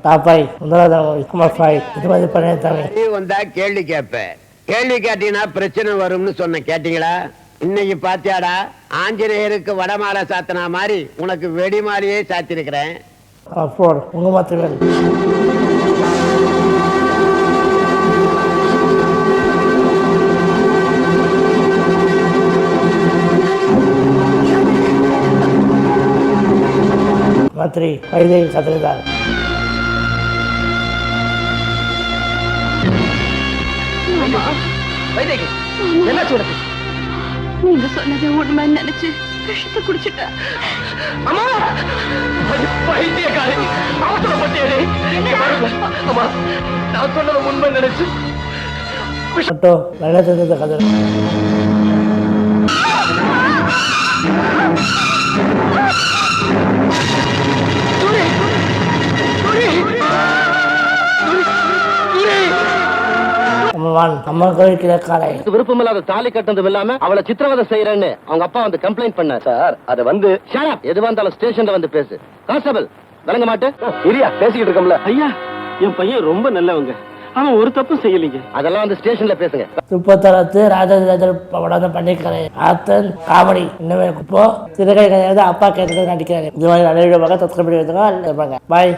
டாப்பாய் முதலாவது குமார் இது மாதிரி பண்ணிட்டாங்க. நீ வந்தா கேள்வி கேட்ப, கேள்வி கேட்டீங்கன்னா பிரச்சனை வரும்னு சொன்ன, கேட்டீங்களா? இன்னைக்கு பாத்தியாடா, ஆஞ்சநேயருக்கு வடமாலை சாத்தினா மாதிரி உனக்கு வெடிமாலையே சாத்திருக்கிறேன். உங்க மாத்திரம் மாத்திரை வைத்திய கத்திரிதான். நீங்க சொன்னதை உண்மை நினைச்சு விஷத்தை குடிச்சுட்டா. நான் சொன்னதை உண்மை நினைச்சு மட்டும் நல்ல தெரிஞ்ச கதை. அம்மா கோயிலுக்கு காலை விருப்பம் இல்லாத தாலி கட்டது இல்லாம அவளை சித்திரவதை செய்யறேன்னு அவங்க அப்பா வந்து கம்ப்ளைண்ட் பண்ண சார். அதை வந்து எதுவா இருந்தாலும் ஸ்டேஷன்ல வந்து பேசு. கான்ஸ்டபிள் விளங்க மாட்டேன். இரியா பேசிக்கிட்டு இருக்கோம்ல. ஐயா, என் பையன் ரொம்ப நல்லவங்க, அவன் ஒரு தப்பும் செய்யலீங்க. அதெல்லாம் வந்து ஸ்டேஷன்ல பேசுங்க. துப்பத்தளத்து ராஜராஜ பண்ணிக்கிறேன். ஆத்தன் காமெடி இன்னுமே இப்போ சிறுகை கிடையாது. அப்பா கேட்டது நடிக்கிறாரு. இது மாதிரி நல்ல வீடியோ பார்க்க சப்ஸ்கிரைப் பண்ணி வச்சுக்கோங்க. பாய்.